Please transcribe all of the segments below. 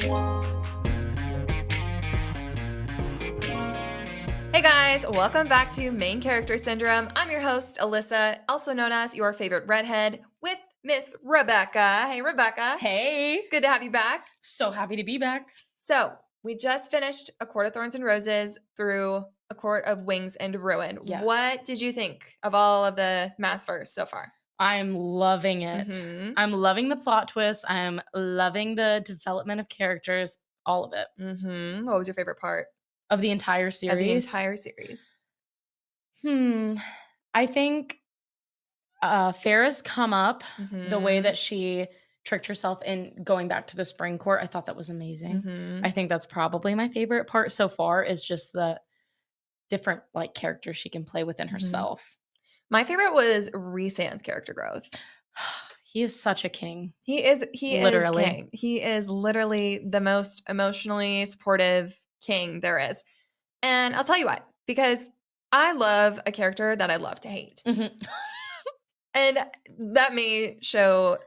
Hey guys, welcome back to Main Character Syndrome. I'm your host, Alyssa, also known as your favorite redhead, with Miss Rebecca. Hey, Rebecca. Hey. Good to have you back. So happy to be back. So, we just finished A Court of Thorns and Roses through A Court of Wings and Ruin. Yes. What did you think of all of the Maas verse so far? I'm loving it. Mhm. I'm loving the plot twist. I'm loving the development of characters, all of it. What was your favorite part Of the entire series? of the entire series? I think Farrah's come up, the way Mhm. that she tricked herself in going back to the spring court. I thought that was amazing. Mhm. I think that's probably my favorite part so far, is just the different like characters she can play within herself. My favorite was Rhysand's character growth. He is such a king. He is Literally. king. He is literally the most emotionally supportive king there is. And I'll tell you why. Because I love a character that I love to hate. And that may show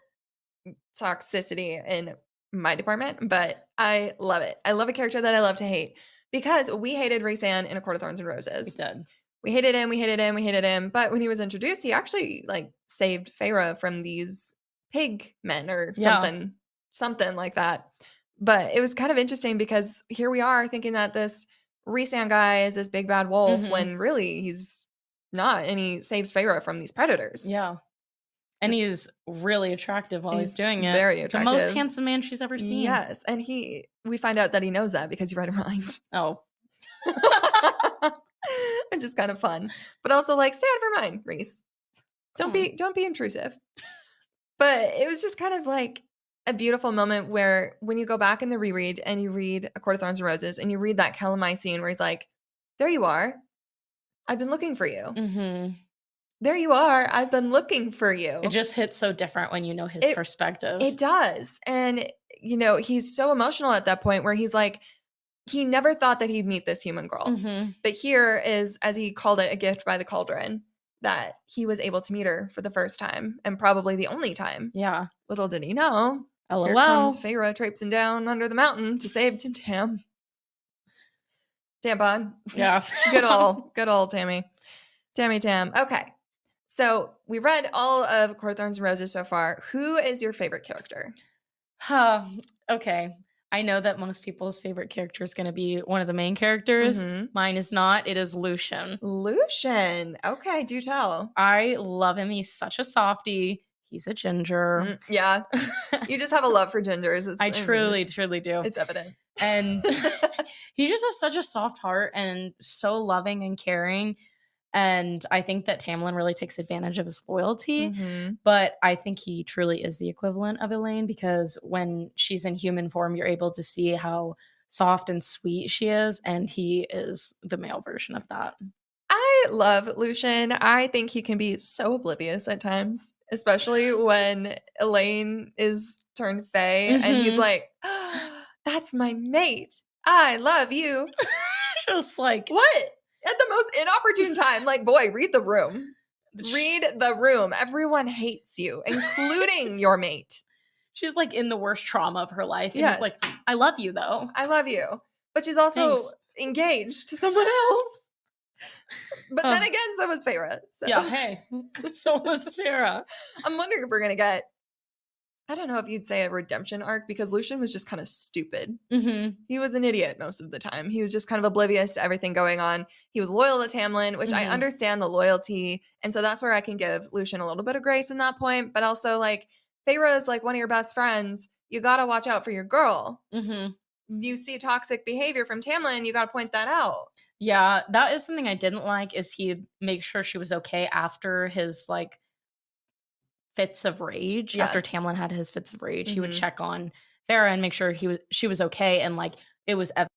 toxicity in my department, but I love it. I love a character that I love to hate. Because we hated Rhysand in A Court of Thorns and We Roses. did. We hated him. But when he was introduced, he actually like saved Feyre from these pig men or something like that. But it was kind of interesting because here we are thinking that this Rhysand guy is this big bad wolf when really he's not, and he saves Feyre from these predators. Yeah. And he's really attractive while he's doing it. Very attractive. The most handsome man she's ever seen. Yes. And we find out that he knows that because he read her mind. Oh. Which is kind of fun. But also like, stay out of her mind, Rhys. Don't be intrusive. But it was just kind of like a beautiful moment where when you go back in the reread and you read A Court of Thorns and Roses and you read that Calamai scene where he's like, there you are. I've been looking for you. There you are. I've been looking for you. It just hits so different when you know his perspective. It does. And, he's so emotional at that point where he's like, he never thought that he'd meet this human girl. But here is, as he called it, a gift by the cauldron, that he was able to meet her for the first time and probably the only time. Yeah. Little did he know. LOL. Here comes Feyre traipsing down under the mountain to save Tim Tam. Tampon. Yeah. Good old Tammy. Tammy Tam. Okay. So we read all of Court of Thorns and Roses so far. Who is your favorite character? Okay. I know that most people's favorite character is going to be one of the main characters. Mine is not. It is Lucien. Lucien. Okay, do tell. I love him. He's such a softie. He's a ginger. Yeah. You just have a love for gingers. I truly do. It's evident. And he just has such a soft heart and so loving and caring. And I think that Tamlin really takes advantage of his loyalty. But I think he truly is the equivalent of Elaine, because when she's in human form, you're able to see how soft and sweet she is. And he is the male version of that. I love Lucien. I think he can be so oblivious at times, especially when Elaine is turned Fae and he's like, oh, that's my mate. I love you. Just like, what? At the most inopportune time. Like, boy, read the room. Read the room. Everyone hates you, including your mate. She's like in the worst trauma of her life. And yes. He's like, I love you though. I love you. But she's also engaged to someone else. But then again, so was Feyre. So. Yeah, hey. So was Feyre. I'm wondering if we're going to get, I don't know if you'd say a redemption arc, because Lucien was just kind of stupid. He was an idiot most of the time. He was just kind of oblivious to everything going on. He was loyal to Tamlin, which I understand the loyalty. And so that's where I can give Lucien a little bit of grace in that point. But also, like, Feyre is like one of your best friends. You got to watch out for your girl. You see toxic behavior from Tamlin, you got to point that out. Yeah, that is something I didn't like, is he'd make sure she was okay after his, like, fits of rage. After Tamlin had his fits of rage, he would check on Feyre and make sure she was okay, and like it was evident,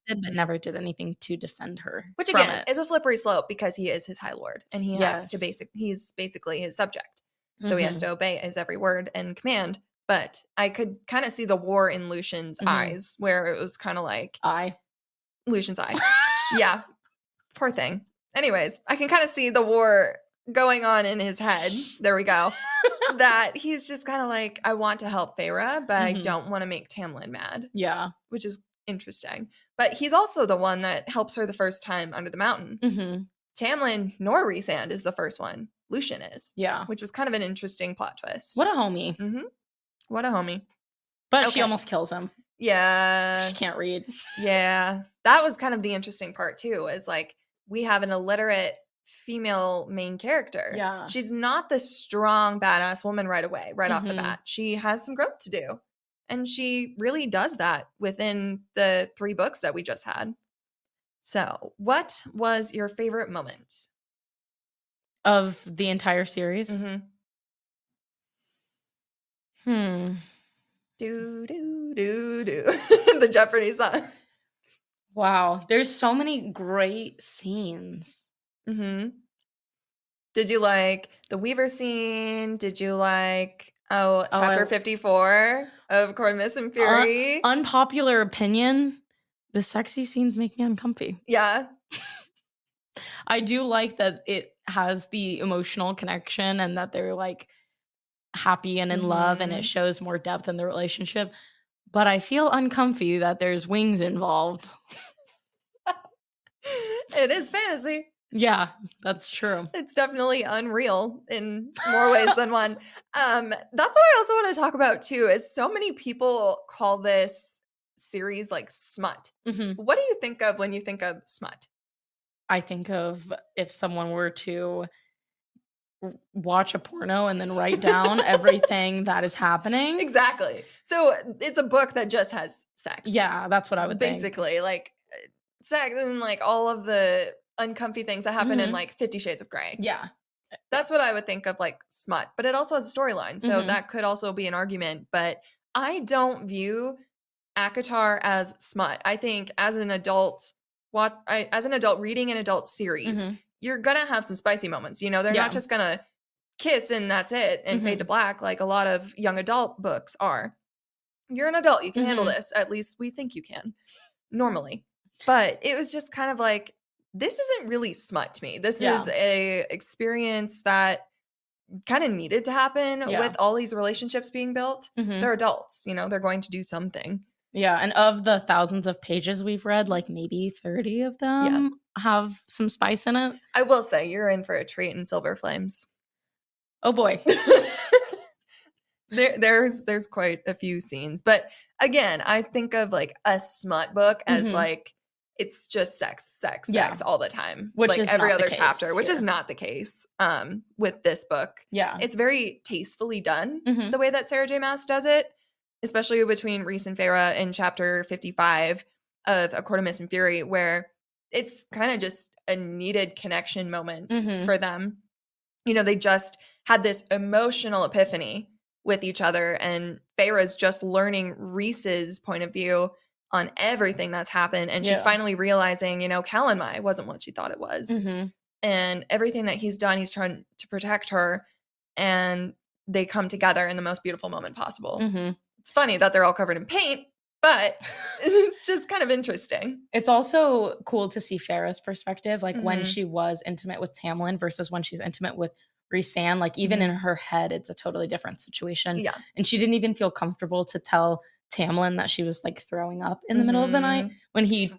but never did anything to defend her. Which again is a slippery slope, because he is his High Lord and he has to he's basically his subject. So he has to obey his every word and command. But I could kind of see the war in Lucien's eyes, where it was kind of like Lucien's eye. Yeah. Poor thing. Anyways, I can kind of see the war going on in his head. There we go. That he's just kind of like, I want to help Feyre, but I don't want to make Tamlin mad. Yeah. Which is interesting. But he's also the one that helps her the first time under the mountain. Tamlin nor Rhysand is the first one. Lucien is. Yeah. Which was kind of an interesting plot twist. What a homie. What a homie. But she almost kills him. Yeah. She can't read. Yeah. That was kind of the interesting part too, is like we have an illiterate female main character. Yeah. She's not the strong, badass woman right away, right off the bat. She has some growth to do. And she really does that within the 3 books that we just had. So, what was your favorite moment? Of the entire series? Do, do, do, do. The Jeopardy song. Wow. There's so many great scenes. Did you like the Weaver scene? Did you like, chapter 54 of Reminisce and Fury? Unpopular opinion. The sexy scenes make me uncomfy. Yeah. I do like that it has the emotional connection and that they're like happy and in love and it shows more depth in the relationship. But I feel uncomfy that there's wings involved. It is fantasy. Yeah, that's true. It's definitely unreal in more ways than one. That's what I also want to talk about too, is so many people call this series like smut. What do you think of when you think of smut? I think of if someone were to watch a porno and then write down everything that is happening. Exactly. So it's a book that just has sex. Yeah, that's what I would basically think. Like sex and like all of the uncomfy things that happen in like 50 Shades of Grey. Yeah. That's what I would think of like smut, but it also has a storyline. So that could also be an argument, but I don't view ACOTAR as smut. I think as an adult reading an adult series, you're going to have some spicy moments. You know, they're not just going to kiss and that's it and fade to black like a lot of young adult books are. You're an adult. You can handle this. At least we think you can normally. But it was just kind of like, this isn't really smut to me. This is a experience that kind of needed to happen with all these relationships being built. They're adults, you know, they're going to do something. Yeah, and of the thousands of pages we've read, like maybe 30 of them have some spice in it. I will say, you're in for a treat in Silver Flames. Oh boy. There's quite a few scenes. But again, I think of like a smut book as like, it's just sex all the time. Which like is every not other the chapter, case which here. is not the case with this book. Yeah. It's very tastefully done, the way that Sarah J. Maas does it, especially between Rhys and Feyre in chapter 55 of A Court of Mist and Fury, where it's kind of just a needed connection moment for them. You know, they just had this emotional epiphany with each other, and Feyre's just learning Rhys's point of view on everything that's happened, and she's finally realizing, you know, Calanmai wasn't what she thought it was, and everything that he's done, he's trying to protect her, and they come together in the most beautiful moment possible. It's funny that they're all covered in paint, but it's just kind of interesting. It's also cool to see Feyre's perspective, like when she was intimate with Tamlin versus when she's intimate with Rhysand. Like even in her head, it's a totally different situation. Yeah, and she didn't even feel comfortable to tell Tamlin that she was like throwing up in the middle of the night when he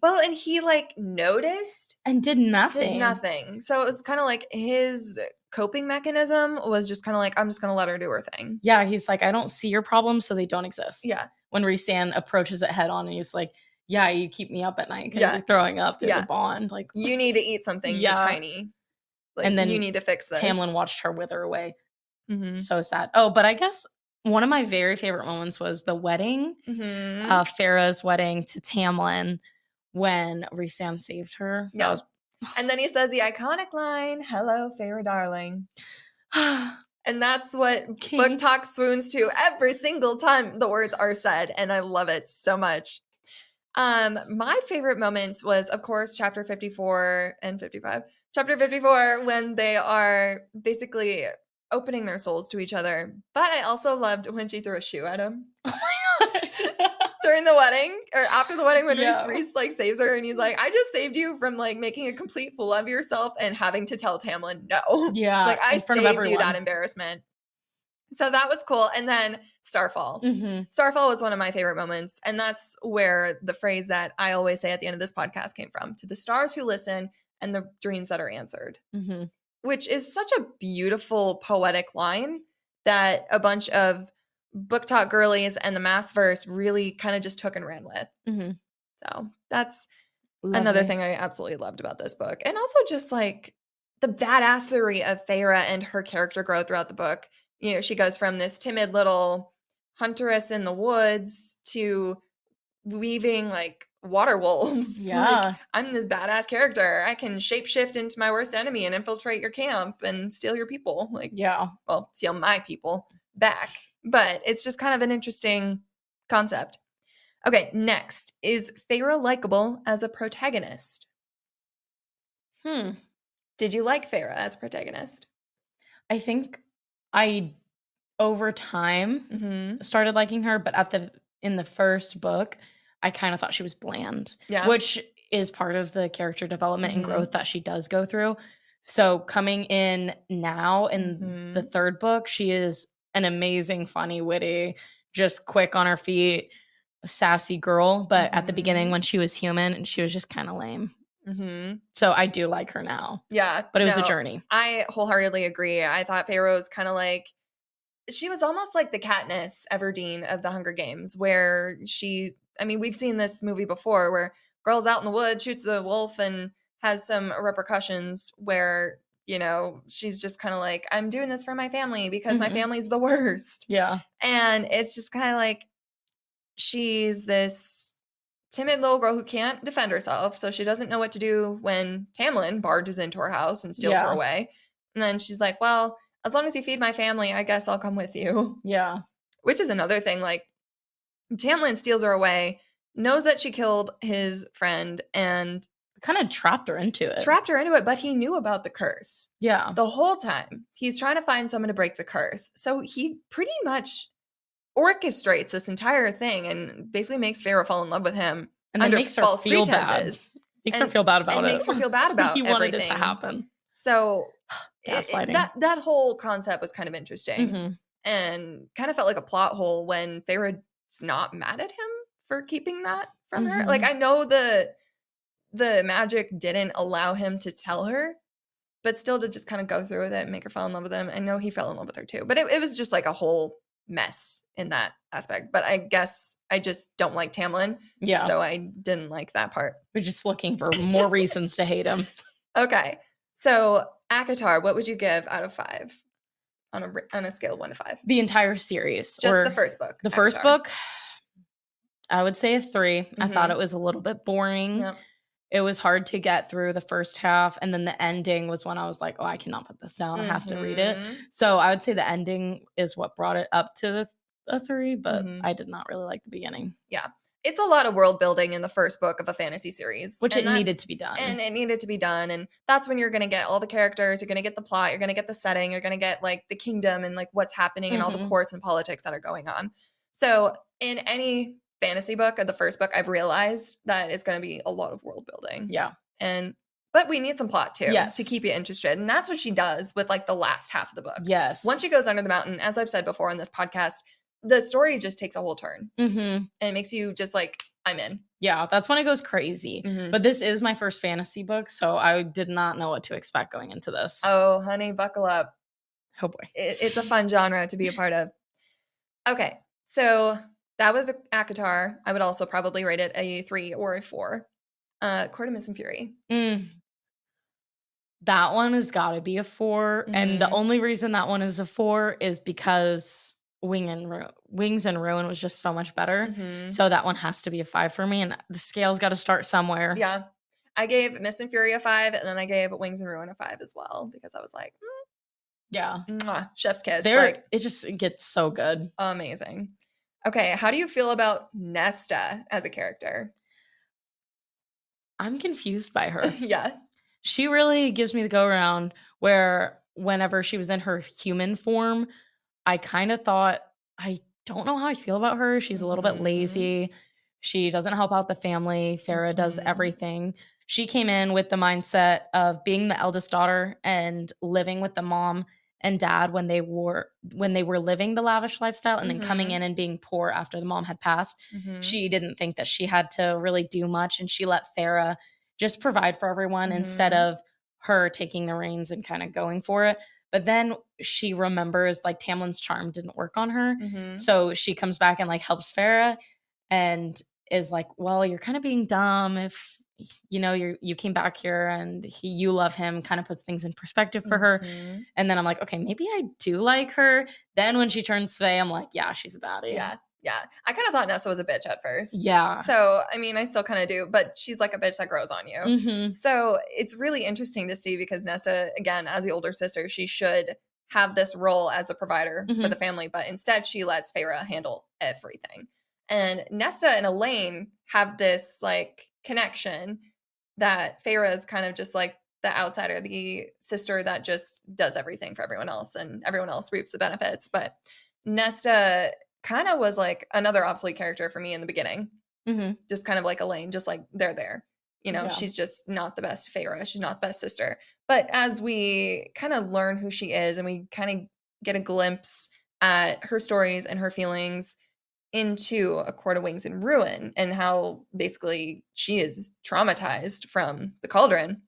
like noticed and did nothing. So it was kind of like his coping mechanism was just kind of like, I'm just gonna let her do her thing. Yeah, he's like, I don't see your problems, so they don't exist. Yeah. When Rhysand approaches it head on and he's like, yeah, you keep me up at night because you're throwing up. There's a bond. Like, you need to eat something tiny. Like, and then you need to fix this. Tamlin watched her wither away. So sad. Oh, but I guess one of my very favorite moments was the wedding, Feyre's wedding to Tamlin when Rhysand saved her. Yeah. And then he says the iconic line, "Hello, Feyre darling." And that's what Book Talk swoons to every single time the words are said. And I love it so much. My favorite moments was, of course, chapter 54 and 55. Chapter 54, when they are basically opening their souls to each other. But I also loved when she threw a shoe at him. Oh my gosh. during the wedding or after the wedding when Reese like saves her and he's like, I just saved you from like making a complete fool of yourself and having to tell Tamlin no. Yeah. Like I saved you that embarrassment. So that was cool. And then Starfall. Starfall was one of my favorite moments. And that's where the phrase that I always say at the end of this podcast came from. To the stars who listen and the dreams that are answered. Which is such a beautiful poetic line that a bunch of book talk girlies and the Maasverse really kind of just took and ran with. So that's another thing I absolutely loved about this book. And also just like the badassery of Feyre and her character growth throughout the book. You know, she goes from this timid little huntress in the woods to weaving like water wolves. Like, I'm this badass character. I can shapeshift into my worst enemy and infiltrate your camp and steal your people. Like, well, steal my people back. But it's just kind of an interesting concept. Okay, next. Is Feyre likable as a protagonist? Did you like Feyre as a protagonist? I think I, over time, started liking her, but in the first book, I kind of thought she was bland, which is part of the character development and growth that she does go through. So coming in now in the third book, she is an amazing, funny, witty, just quick on her feet, sassy girl. But at the beginning when she was human, she was just kind of lame. So I do like her now. Yeah. But it was a journey. I wholeheartedly agree. I thought Feyre was kind of like, she was almost like the Katniss Everdeen of the Hunger Games, where we've seen this movie before where girl's out in the woods, shoots a wolf and has some repercussions where, you know, she's just kind of like, I'm doing this for my family because my family's the worst. Yeah. And it's just kind of like, she's this timid little girl who can't defend herself. So she doesn't know what to do when Tamlin barges into her house and steals her away. And then she's like, well, as long as you feed my family, I guess I'll come with you. Yeah. Which is another thing. Like, Tamlin steals her away, knows that she killed his friend, and kind of trapped her into it. But he knew about the curse. Yeah. The whole time. He's trying to find someone to break the curse. So he pretty much orchestrates this entire thing and basically makes Feyre fall in love with him and under makes her false feel pretenses. Bad. Makes her feel bad about it. Makes her feel bad about he everything. wanted it to happen. So gaslighting. That whole concept was kind of interesting and kind of felt like a plot hole when Feyre's not mad at him for keeping that from her. Like, I know the magic didn't allow him to tell her, but still to just kind of go through with it and make her fall in love with him. I know he fell in love with her too, but it was just like a whole mess in that aspect. But I guess I just don't like Tamlin. Yeah. So I didn't like that part. We're just looking for more reasons to hate him. Okay. So ACOTAR, what would you give out of 5 on a scale of 1 to 5? The entire series. Just the first book. The first book, I would say a 3. I thought it was a little bit boring. Yep. It was hard to get through the first half. And then the ending was when I was like, oh, I cannot put this down. I have to read it. So I would say the ending is what brought it up to the 3, but I did not really like the beginning. Yeah. It's a lot of world building in the first book of a fantasy series. Which it needed to be done. And it needed to be done. And that's when you're going to get all the characters. You're going to get the plot. You're going to get the setting. You're going to get like the kingdom and like what's happening and all the courts and politics that are going on. So in any fantasy book of the first book, I've realized that it's going to be a lot of world building. Yeah. But we need some plot too to keep you interested. And that's what she does with like the last half of the book. Yes. Once she goes under the mountain, as I've said before on this podcast, the story just takes a whole turn. And it makes you just like, I'm in. Yeah, that's when it goes crazy. But this is my first fantasy book, so I did not know what to expect going into this. Oh, honey, buckle up. Oh boy. It's a fun genre to be a part of. Okay, so that was ACOTAR. I would also probably rate it a 3 or a 4. Court of Mist and Fury. That one has got to be a 4. And the only reason that one is a 4 is because Wings and Ruin was just so much better. So that one has to be a 5 for me. And the scale's got to start somewhere. Yeah. I gave Mist and Fury a 5, and then I gave Wings and Ruin a 5 as well, because I was like, yeah. Mwah, chef's kiss. It gets so good. Amazing. Okay, how do you feel about Nesta as a character? I'm confused by her. Yeah. She really gives me the go around where whenever she was in her human form, I kind of thought, I don't know how I feel about her. She's a little bit lazy. She doesn't help out the family. Farrah does everything. She came in with the mindset of being the eldest daughter and living with the mom and dad when they were living the lavish lifestyle, and then coming in and being poor after the mom had passed. She didn't think that she had to really do much, and she let Farrah just provide for everyone instead of her taking the reins and kind of going for it. But then she remembers like Tamlin's charm didn't work on her. So she comes back and like helps Farrah and is like, well, you're kind of being dumb if you came back here and you love him, kind of puts things in perspective for her. And then I'm like, okay, maybe I do like her. Then when she turns Faye, I'm like, yeah, she's a baddie. Yeah. I kind of thought Nessa was a bitch at first. Yeah. So, I mean, I still kind of do, but she's like a bitch that grows on you. So it's really interesting to see because Nessa, again, as the older sister, she should have this role as a provider for the family, but instead she lets Farrah handle everything. And Nessa and Elaine have this like connection that Farrah is kind of just like the outsider, the sister that just does everything for everyone else and everyone else reaps the benefits. But Nesta kind of was like another obsolete character for me in the beginning. Just kind of like Elaine, just like they're there. She's just not the best Farrah. She's not the best sister. But as we kind of learn who she is and we kind of get a glimpse at her stories and her feelings into A Court of Wings and Ruin and how basically she is traumatized from the cauldron,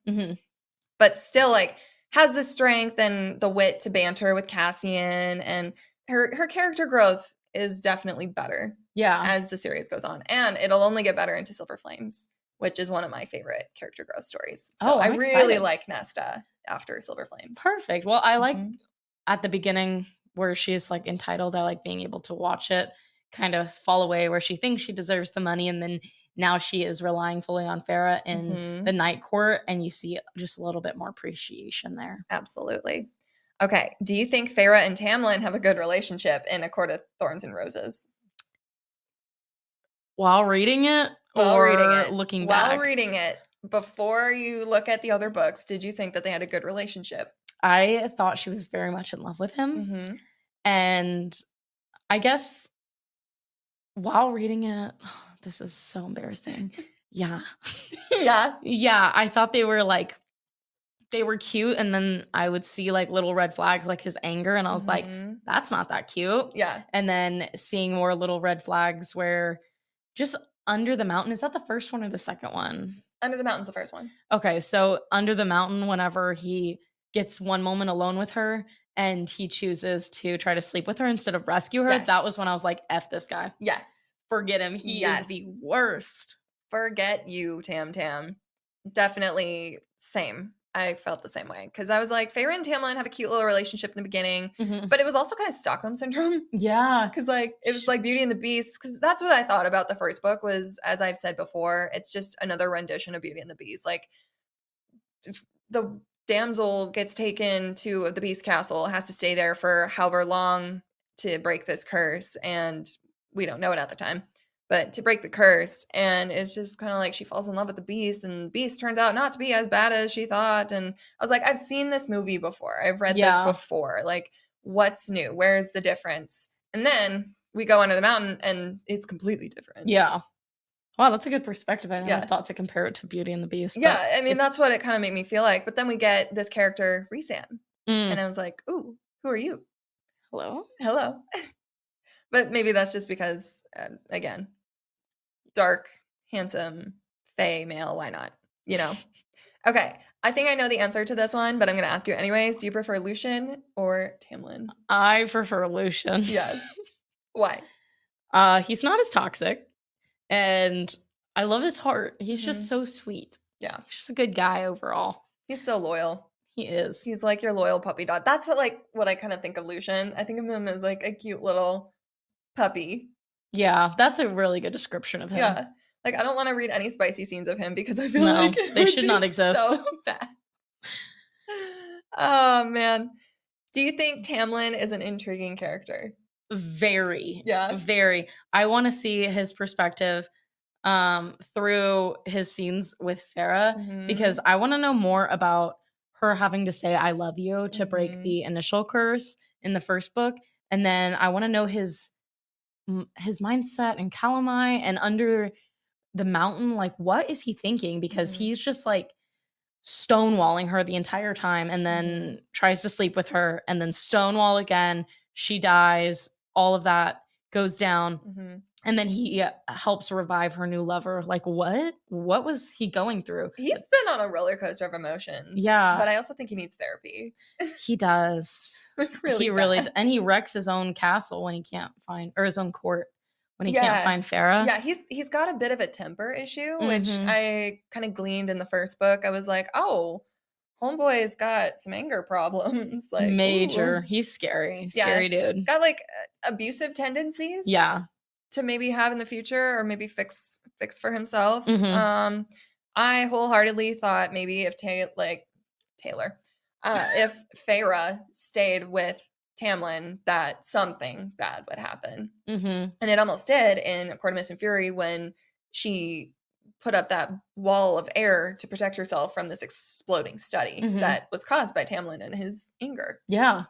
but still like has the strength and the wit to banter with Cassian, and her character growth is definitely better as the series goes on, and it'll only get better into Silver Flames, which is one of my favorite character growth stories. So I really like Nesta after Silver Flames. Perfect. Well, I like at the beginning where she's like entitled, I like being able to watch it kind of fall away where she thinks she deserves the money, and then now she is relying fully on Farrah in the night court, and you see just a little bit more appreciation there. Absolutely. Okay, do you think Farrah and Tamlin have a good relationship in A Court of Thorns and Roses? While reading it looking back? While reading it, before you look at the other books, did you think that they had a good relationship? I thought she was very much in love with him. And I guess while reading it, this is so embarrassing. Yeah. Yeah, I thought they were cute, and then I would see like little red flags like his anger, and I was like, that's not that cute. Yeah. And then seeing more little red flags where just Under the Mountain, is that the first one or the second one? Under the Mountain's the first one. Okay, so Under the Mountain, whenever he gets one moment alone with her and he chooses to try to sleep with her instead of rescue her, that was when I was like, F this guy. Yes. Forget him. He is the worst. Forget you, Tam. Definitely same. I felt the same way because I was like, Farrah and Tamlin have a cute little relationship in the beginning, but it was also kind of Stockholm syndrome. Yeah, because like it was like Beauty and the Beast. Because that's what I thought about the first book was, as I've said before, it's just another rendition of Beauty and the Beast. Like the damsel gets taken to the Beast Castle, has to stay there for however long to break this curse, and we don't know it at the time. But to break the curse, and it's just kind of like she falls in love with the Beast, and the Beast turns out not to be as bad as she thought. And I was like, I've seen this movie before. I've read this before. Like, what's new? Where's the difference? And then we go Under the Mountain, and it's completely different. Yeah. Wow, that's a good perspective. I never thought to compare it to Beauty and the Beast. Yeah, I mean, that's what it kind of made me feel like. But then we get this character, Rhysand. And I was like, ooh, who are you? Hello? But maybe that's just because, again, dark, handsome, fae male, why not? Okay, I think I know the answer to this one, but I'm going to ask you anyways. Do you prefer Lucien or Tamlin? I prefer Lucien. Yes. Why? He's not as toxic, and I love his heart. He's just so sweet. Yeah. He's just a good guy overall. He's so loyal. He is. He's like your loyal puppy dog. That's what I kind of think of Lucien. I think of him as like a cute little puppy. Yeah, that's a really good description of him. Yeah. Like, I don't want to read any spicy scenes of him because I feel like they should not exist. So bad. Oh, man. Do you think Tamlin is an intriguing character? Very. Yeah. Very. I want to see his perspective through his scenes with Farrah because I want to know more about her having to say I love you to break the initial curse in the first book. And then I want to know his his mindset in Calamai and under the mountain. Like, what is he thinking? Because he's just like stonewalling her the entire time, and then tries to sleep with her, and then stonewall again. She dies. All of that goes down. And then he helps revive her new lover. Like, what? What was he going through? He's been on a roller coaster of emotions. Yeah. But I also think he needs therapy. He does. He really and he wrecks his own castle when he can't find, or his own court when he can't find Farah. Yeah, he's got a bit of a temper issue, which I kind of gleaned in the first book. I was like, oh, homeboy's got some anger problems. Like, major. Ooh. He's scary. Scary dude. Got like abusive tendencies. Yeah. To maybe have in the future, or maybe fix for himself. I wholeheartedly thought maybe if Taylor, if Farah stayed with Tamlin, that something bad would happen. And it almost did in A Court of Mist and Fury when she put up that wall of air to protect herself from this exploding study that was caused by Tamlin and his anger. Yeah.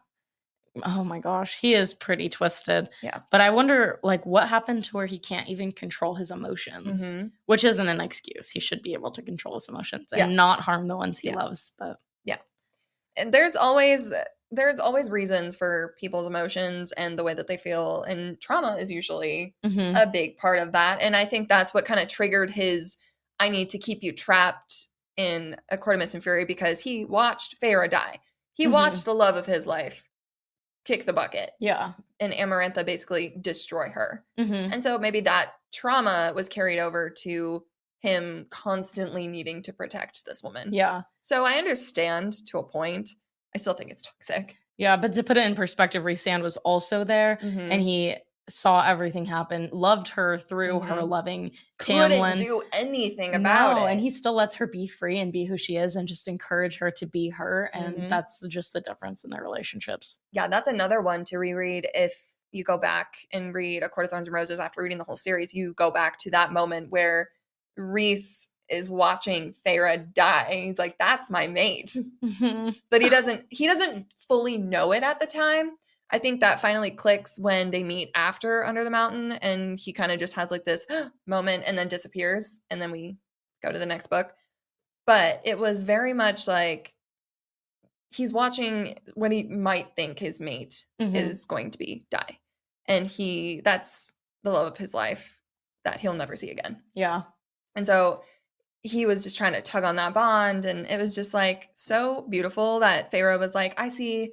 Oh my gosh, he is pretty twisted. Yeah. But I wonder, like, what happened to where he can't even control his emotions, which isn't an excuse. He should be able to control his emotions and not harm the ones he loves. But and there's always reasons for people's emotions and the way that they feel, and trauma is usually a big part of that. And I think that's what kind of triggered his I need to keep you trapped in A Court of Mist and Fury, because he watched Farah die. He watched the love of his life kick the bucket. Yeah. And Amarantha basically destroy her. And so maybe that trauma was carried over to him constantly needing to protect this woman. Yeah. So I understand to a point. I still think it's toxic. Yeah, but to put it in perspective, Rhysand was also there, and he saw everything happen, loved her through her loving Tamlin. Couldn't do anything about it. And he still lets her be free and be who she is and just encourage her to be her. And that's just the difference in their relationships. Yeah, that's another one to reread. If you go back and read A Court of Thorns and Roses after reading the whole series, you go back to that moment where Rhys is watching Farah die. He's like, that's my mate. But he doesn't fully know it at the time. I think that finally clicks when they meet after Under the Mountain, and he kind of just has like this moment and then disappears, and then we go to the next book. But it was very much like he's watching when he might think his mate is going to be die. And that's the love of his life that he'll never see again. Yeah. And so he was just trying to tug on that bond, and it was just like so beautiful that Farah was like, I see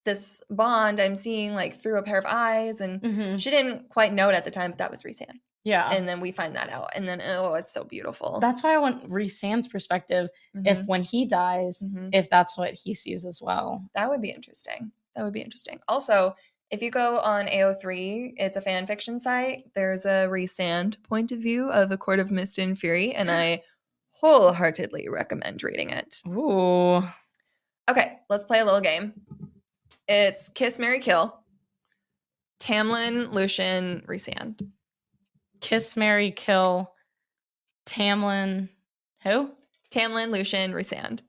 this bond I'm seeing like through a pair of eyes, and she didn't quite know it at the time, but that was Rhysand. Yeah. And then we find that out, and then it's so beautiful. That's why I want Rhysand's perspective. If when he dies, if that's what he sees as well. That would be interesting. Also, if you go on AO3, it's a fan fiction site. There's a Rhysand point of view of A Court of Mist and Fury, and I wholeheartedly recommend reading it. Ooh. Okay, let's play a little game. It's Kiss, Marry, Kill. Tamlin, Lucien, Rhysand. Kiss, Marry, Kill. Tamlin. Who? Tamlin, Lucien, Rhysand.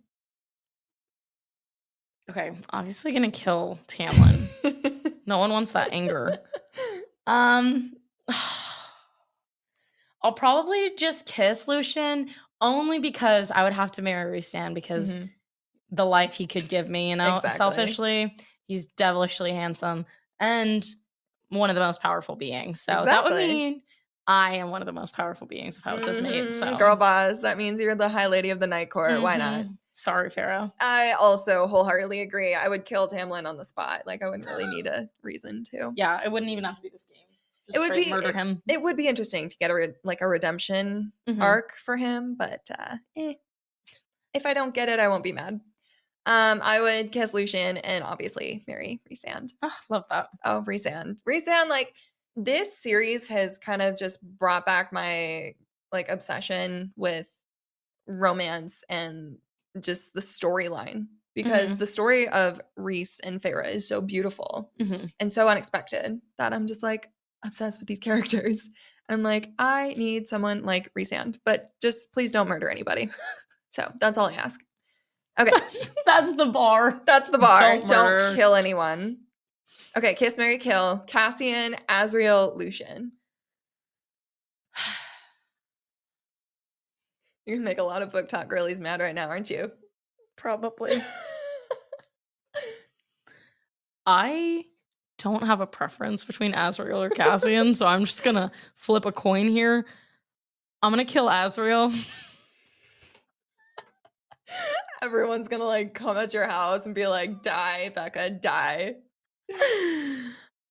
Okay, obviously gonna kill Tamlin. No one wants that anger. I'll probably just kiss Lucien, only because I would have to marry Rhysand, because the life he could give me, selfishly. He's devilishly handsome and one of the most powerful beings. So that would mean I am one of the most powerful beings if I was his mate. So. Girl boss, that means you're the High Lady of the Night Court. Why not? Sorry, Pharaoh. I also wholeheartedly agree. I would kill Tamlin on the spot. Like, I wouldn't really need a reason to. Yeah, it wouldn't even have to be this game. Just murder him. It would be interesting to get a redemption arc for him, but if I don't get it, I won't be mad. I would kiss Lucien and obviously marry Rhysand. Oh, love that. Oh, Rhysand. Like, this series has kind of just brought back my like obsession with romance and just the storyline, because the story of Rhys and Farah is so beautiful and so unexpected that I'm just like obsessed with these characters. I'm like, I need someone like Rhysand, but just please don't murder anybody. So that's all I ask. Okay. That's the bar. That's the bar. Don't kill anyone. Okay, kiss, marry, kill. Cassian, Azriel, Lucian. You're gonna make a lot of book talk girlies mad right now, aren't you? Probably. I don't have a preference between Azriel or Cassian, so I'm just gonna flip a coin here. I'm gonna kill Azriel. Everyone's gonna like come at your house and be like, die, Becca, die.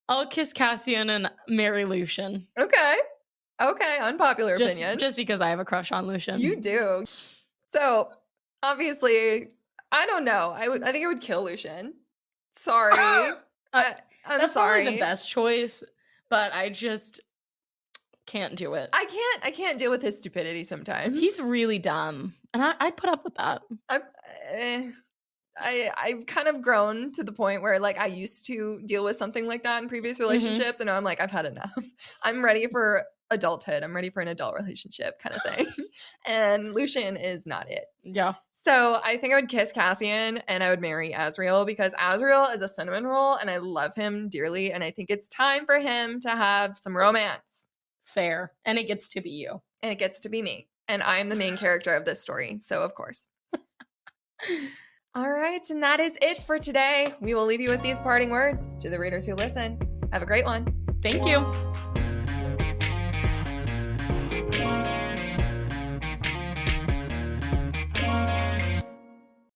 I'll kiss Cassian and marry Lucian. Okay. Okay, unpopular opinion. Just because I have a crush on Lucian. You do. So, obviously, I don't know. I think I would kill Lucian. Sorry. I'm that's sorry. Probably the best choice, but I just can't do it. I can't deal with his stupidity sometimes. He's really dumb, and I'd put up with that. I've kind of grown to the point where like I used to deal with something like that in previous relationships, and now I'm like, I've had enough. I'm ready for adulthood. I'm ready for an adult relationship kind of thing. And Lucian is not it. Yeah. So I think I would kiss Cassian and I would marry Azriel because Azriel is a cinnamon roll and I love him dearly. And I think it's time for him to have some romance. Fair. And it gets to be you. And it gets to be me. And I'm the main character of this story. So of course. All right. And that is it for today. We will leave you with these parting words to the readers who listen. Have a great one. Thank you.